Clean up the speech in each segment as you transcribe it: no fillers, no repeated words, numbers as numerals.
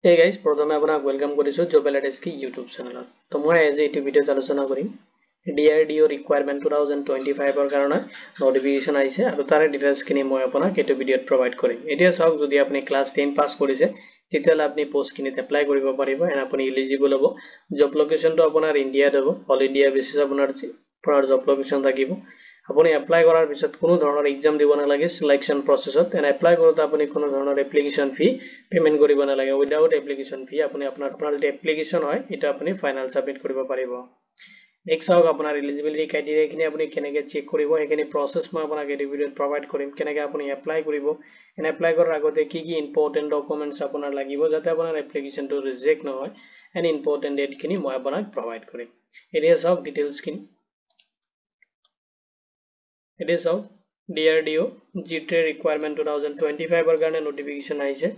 Hey guys, প্ৰথমে আপোনাক welcome কৰিছো জব এলাইটিছ কি ইউটিউব চেনেলত। তো মই আজি এইটো ভিডিঅ'ত আলোচনা কৰিম DRDO ৰিকুৱাৰমেন্ট 2025 ৰ কাৰণে নোটিফিকেশন আহিছে আৰু তাৰে ডিটেইলছখিনি মই আপোনাক এইটো ভিডিঅ'ত প্ৰভাইড কৰিম। এতিয়া চাওক, যদি আপুনি ক্লাছ 10 পাছ কৰিছে তেতিয়াহ'লে আপুনি পোষ্টখিনিত এপ্লাই কৰিব পাৰিব এণ্ড আপুনি এলিজিবল হ'ব। জব লোকেশনটো আপোনাৰ ইণ্ডিয়াত হ'ব, অল ইণ্ডিয়া বেচিছ আপোনাৰ জব লোকেশন থাকিব। আপুনি এপ্লাই কৰাৰ পিছত কোনো ধৰণৰ এক্সাম দিব নালাগে সিলেকশন প্ৰসেছত, এণ্ড এপ্লাই কৰোঁতে আপুনি কোনো ধৰণৰ এপ্লিকেশন ফি পেমেন্ট কৰিব নালাগে। উইদাউট এপ্লিকেশন ফি আপুনি আপোনাৰ এপ্লিকেশন হয় এটা আপুনি ফাইনাল সাবমিট কৰিব পাৰিব। নেক্সট চাওক, আপোনাৰ এলিজিবিলিটি ক্ৰাইটেৰিয়াখিনি আপুনি কেনেকৈ চেক কৰিব সেইখিনি প্ৰসেছ মই আপোনাক এই ভিডিঅ'ত প্ৰভাইড কৰিম। কেনেকৈ আপুনি এপ্লাই কৰিব, এণ্ড এপ্লাই কৰাৰ আগতে কি কি ইম্পৰ্টেণ্ট ডকুমেণ্টছ আপোনাৰ লাগিব যাতে আপোনাৰ এপ্লিকেশনটো ৰিজেক্ট নহয়, এণ্ড ইম্পৰ্টেণ্ট ডেটখিনি মই আপোনাক প্ৰভাইড কৰিম। এতিয়া চাওক ডিটেইলছখিনি। এতিয়া চাওক, DRDO GTRE ৰিকুৱাৰমেন্ট 2025 ৰ কাৰণে নোটিফিকেশন আহিছে,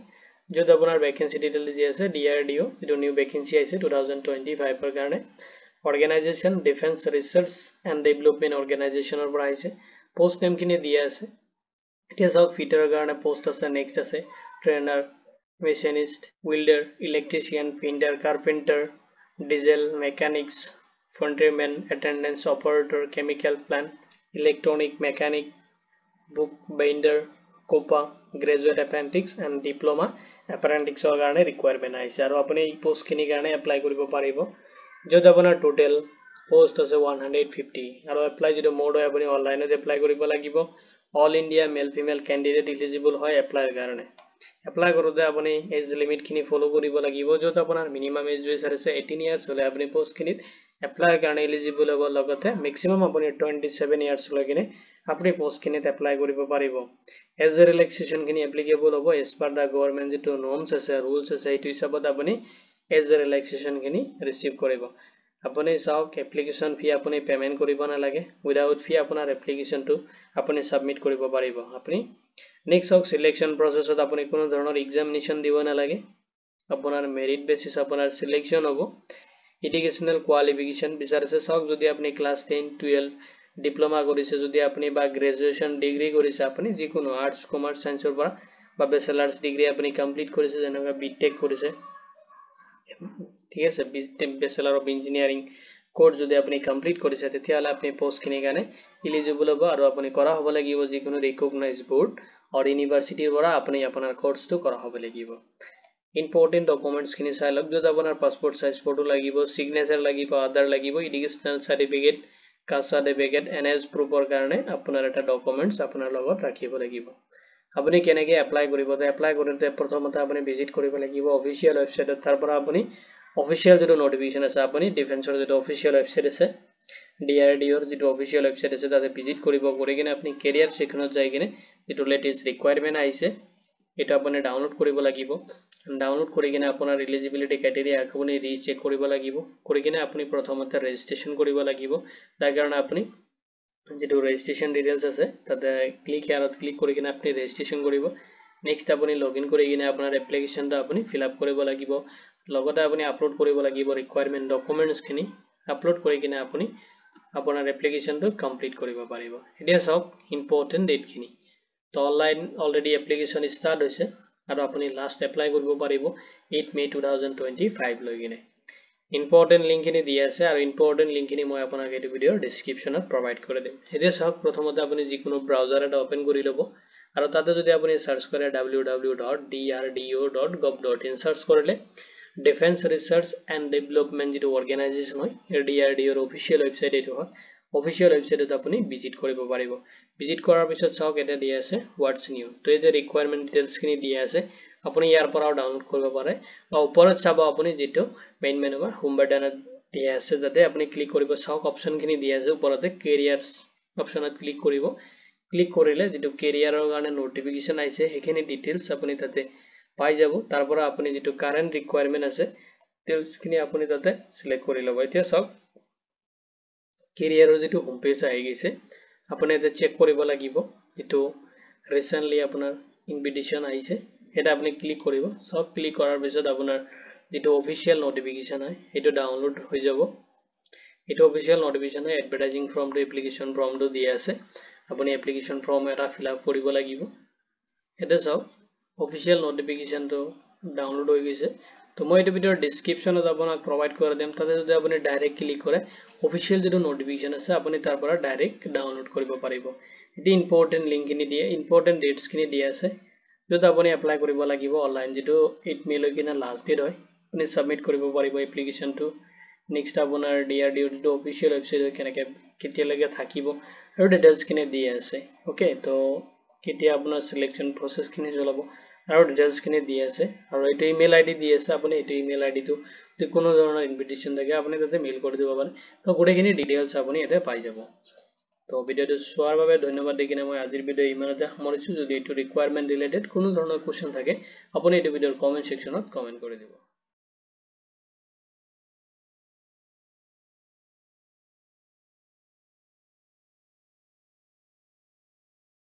য'ত আপোনাৰ ভেকেন্সি ডিটেইল দি আছে। DRDO যেটো নিউ ভেকেন্সি আহিছে 2025 ৰ কাৰণে। Organisation defence research and development অৰ্গেনাইজেশ্যনৰ পৰা আহিছে। পোষ্ট নেমখিনি দিয়া আছে। এতিয়া চাওক, ফিটাৰৰ কাৰণে পোষ্ট আছে, নেক্সট আছে trainer, machinist, welder, electrician, painter, carpenter, diesel mechanics, frontiersmen, attendance operator, chemical plant, electronic mechanic, book binder, COPA, graduate apprentice and diploma এপ্ৰেণ্টিক্সৰ কাৰণে ৰিকুৱাৰমেণ্ট আহিছে আৰু আপুনি এই পোষ্টখিনিৰ কাৰণে এপ্লাই কৰিব পাৰিব, য'ত আপোনাৰ টোটেল পোষ্ট আছে 150 আৰু এপ্লাই যিটো মোড হয় আপুনি অনলাইনত এপ্লাই কৰিব লাগিব। All India male female candidate eligible হয় এপ্লাইৰ কাৰণে। এপ্লাই কৰোঁতে আপুনি এজ লিমিটখিনি ফ'ল' কৰিব লাগিব, য'ত আপোনাৰ মিনিমাম এজ বিচাৰিছে 18 ইয়াৰ্ছ হ'লে আপুনি পোষ্টখিনিত এপ্লাইৰ কাৰণে এলিজিবল হ'ব। লগতে মেক্সিমাম আপুনি 27 ইয়াৰ্ছ লৈ কিনে আপুনি পোষ্টখিনিত এপ্লাই কৰিব পাৰিব। এজ এ ৰিলেক্সেশ্যনখিনি এপ্লিকেবল হ'ব এজ পাৰ দ্য গভৰ্ণমেণ্ট যিটো নৰ্মছ আছে, ৰুলছ আছে, সেইটো হিচাপত আপুনি এজ এ ৰিলেক্সেশ্যনখিনি ৰিচিভ কৰিব। আপুনি চাওক, এপ্লিকেশ্যন ফি আপুনি পেমেন্ট কৰিব নালাগে। উইদাউট ফি আপোনাৰ এপ্লিকেশ্যনটো আপুনি সাবমিট কৰিব পাৰিব। আপুনি নেক্সট চাওক, সিলেকশন প্ৰসেছত আপুনি কোনো ধৰণৰ এক্সামিনেশ্যন দিব নালাগে। আপোনাৰ মেৰিট বেচিছ আপোনাৰ সিলেকশন হ'ব। এডুকেশ্যনেল কোৱালিফিকেশ্যন বিচাৰিছে, চাওক যদি আপুনি ক্লাছ 10, 12 ডিপ্ল'মা কৰিছে, যদি আপুনি বা গ্ৰেজুৱেশ্যন ডিগ্ৰী কৰিছে, আপুনি যিকোনো আৰ্টছ, কমাৰ্চ, ছায়েন্সৰ পৰা বা বেচেলাৰ্ছ ডিগ্ৰী আপুনি কমপ্লিট কৰিছে, যেনেকৈ বিটেক কৰিছে, ঠিক আছে, বেচেলাৰ অফ ইঞ্জিনিয়াৰিং কোৰ্ছ যদি আপুনি কমপ্লিট কৰিছে তেতিয়াহ'লে আপুনি পোষ্টখিনিৰ কাৰণে এলিজিবল হ'ব আৰু আপুনি কৰা হ'ব লাগিব যিকোনো ৰিকগনাইজ বৰ্ড আৰু ইউনিভাৰ্চিটিৰ পৰা আপুনি আপোনাৰ কোৰ্ছটো কৰা হ'ব লাগিব। ইম্পৰ্টেণ্ট ডকুমেণ্টছখিনি চাই লওক, য'ত আপোনাৰ পাছপোৰ্ট সাইজ ফটো লাগিব, চিগনেচাৰ লাগিব, আধাৰ লাগিব, educational certificate, caste certificate, NS প্ৰুফৰ কাৰণে আপোনাৰ এটা ডকুমেণ্টছ আপোনাৰ লগত ৰাখিব লাগিব। আপুনি কেনেকৈ এপ্লাই কৰিব, এপ্লাই কৰোঁতে প্ৰথমতে আপুনি ভিজিট কৰিব লাগিব অফিচিয়েল ৱেবছাইটত। তাৰ পৰা আপুনি অফিচিয়েল যিটো নোটিফিকেশ্যন আছে, আপুনি ডিফেন্সৰ যিটো অফিচিয়েল ৱেবছাইট আছে, DRDOৰ যিটো অফিচিয়েল ৱেবছাইট আছে তাতে ভিজিট কৰিব। কৰি কিনে আপুনি কেৰিয়াৰ ছেকশ্যনত যাই কিনে যিটো লেটেষ্ট ৰিকুৱাৰমেণ্ট আহিছে এটা আপুনি ডাউনলোড কৰিব লাগিব। ডাউনলোড কৰি কিনে আপোনাৰ এলিজিবিলিটি ক্ৰাইটেৰিয়া আপুনি ৰিচেক কৰিব লাগিব। কৰি কিনে আপুনি প্ৰথমতে ৰেজিষ্ট্ৰেশ্যন কৰিব লাগিব। তাৰ কাৰণে আপুনি যিটো ৰেজিষ্ট্ৰেশ্যন ডিটেইলছ আছে তাতে ক্লিক হিয়াৰত ক্লিক কৰি কিনে আপুনি ৰেজিষ্ট্ৰেশ্যন কৰিব। নেক্সট আপুনি লগইন কৰি কিনে আপোনাৰ এপ্লিকেশ্যনটো আপুনি ফিল আপ কৰিব লাগিব। লগতে আপুনি আপলোড কৰিব লাগিব ৰিকুৱাৰমেণ্ট ডকুমেণ্টছখিনি। আপলোড কৰি কিনে আপুনি আপোনাৰ এপ্লিকেশ্যনটো কমপ্লিট কৰিব পাৰিব। এতিয়া চাওক ইম্পৰ্টেণ্ট ডেটখিনি। তো অনলাইন অলৰেডি এপ্লিকেশ্যন ষ্টাৰ্ট হৈছে আৰু আপুনি লাষ্ট এপ্লাই কৰিব পাৰিব 8 মে 2025 লৈ কিনে। ইম্পৰ্টেণ্ট লিংকখিনি দি আছে আৰু ইম্পৰ্টেণ্ট লিংকখিনি মই আপোনাক এইটো ভিডিঅ'ৰ ডেছক্ৰিপশ্যনত প্ৰভাইড কৰি দিম। এতিয়া চাওক, প্ৰথমতে আপুনি যিকোনো ব্ৰাউজাৰ এটা অ'পেন কৰি ল'ব আৰু তাতে যদি আপুনি চাৰ্চ কৰে www.drdo.gov.in চাৰ্চ কৰিলে ডিফেন্স ৰিচাৰ্চ এণ্ড ডেভেলপমেণ্ট যিটো অৰ্গেনাইজেশ্যন হয়, DRDOৰ অফিচিয়েল ৱেবছাইট এইটো হয়। অফিচিয়েল ৱেবছাইটত আপুনি ভিজিট কৰিব পাৰিব। ভিজিট কৰাৰ পিছত চাওক এটা দিয়া আছে হোৱাটছ নিউ। তো এই যে ৰিকুৱাৰমেণ্ট ডিটেইলছখিনি দিয়া আছে আপুনি ইয়াৰ পৰাও ডাউনলোড কৰিব পাৰে বা ওপৰত চাব আপুনি যিটো মেইন মেনু বা হোম বাটনত দিয়া আছে তাতে আপুনি ক্লিক কৰিব। চাওক অপশ্যনখিনি দিয়া আছে ওপৰতে, কেৰিয়াৰ্ছ অপশ্যনত ক্লিক কৰিব। ক্লিক কৰিলে যিটো কেৰিয়াৰৰ কাৰণে নোটিফিকেশ্যন আহিছে সেইখিনি ডিটেইলছ আপুনি তাতে পাই যাব। তাৰ পৰা আপুনি যিটো কাৰেণ্ট ৰিকুৱাৰমেণ্ট আছে ডিটেইলছখিনি আপুনি তাতে চিলেক্ট কৰি ল'ব। এতিয়া চাওক কেৰিয়াৰৰ যিটো হোম পেজ আহি গৈছে, আপুনি ইয়াতে চেক কৰিব লাগিব যিটো ৰিচেণ্টলি আপোনাৰ ইনভিটেশ্যন আহিছে এটা আপুনি ক্লিক কৰিব। চব ক্লিক কৰাৰ পিছত আপোনাৰ যিটো অফিচিয়েল নোটিফিকেশ্যন হয় সেইটো ডাউনলোড হৈ যাব। এইটো অফিচিয়েল নোটিফিকেশ্যন হয়। এডভাৰটাইজিং ফৰ্মটো এপ্লিকেশ্যন ফৰ্মটো দিয়া আছে, আপুনি এপ্লিকেশ্যন ফৰ্ম এটা ফিল আপ কৰিব লাগিব। এতিয়া চাওক অফিচিয়েল নোটিফিকেশ্যনটো ডাউনলোড হৈ গৈছে তো মই এইটো ভিডিওৰ ডেসক্ৰিপচনত আপোনাক প্ৰভাইড কৰি দিম তাতে যদি আপুনি ডাইৰেক্ট ক্লিক কৰে অফিচিয়েল যেটো নোটিফিকেশন আছে আপুনি তাৰ পৰা ডাইৰেক্ট ডাউনলোড কৰিব পাৰিব এটি ইম্পৰ্টেন্ট লিংক খিনি দিয়ে ইম্পৰ্টেন্ট ডেটস খিনি দিয়া আছে যত আপুনি এপ্লাই কৰিব লাগিব অনলাইন যেটো 8 মে লৈকে লাষ্ট ডেট হয় আপুনি সাবমিট কৰিব পাৰিব এপ্লিকেশনটো নেক্সট আপোনাৰ DRDO যেটো অফিচিয়েল ওয়েবসাইট কেনেকে কেতিয়ালৈকে থাকিব আৰু ডিটেইলছ খিনি দিয়া আছে ওকে তো কেতিয়া আপোনাৰ সিলেকশন প্ৰসেস খিনি চলাব আৰু ডিটেইলছ খিনি দিয়া আছে আৰু এইটো ইমেইল আইডি দিয়া আছে আপুনি এইটো ইমেইল আইডি টো যদি কোনো ধৰণৰ ইনভিটেশন থাকে আপুনি তাতে মেইল কৰি দিব পাৰে তো গোটেইখিনি ডিটেইলছ আপুনি ইয়াতে পাই যাব তো ভিডিওটো চোৱাৰ বাবে ধন্যবাদ দেকিনে মই আজিৰ ভিডিও ইমানতে সামৰিছো যদি এইটো ৰিকোয়াৰমেন্ট ৰিলেটেড কোনো ধৰণৰ কোৱেশ্চন থাকে আপুনি এইটো ভিডিওৰ কমেন্ট সেকশনত কমেন্ট কৰি দিব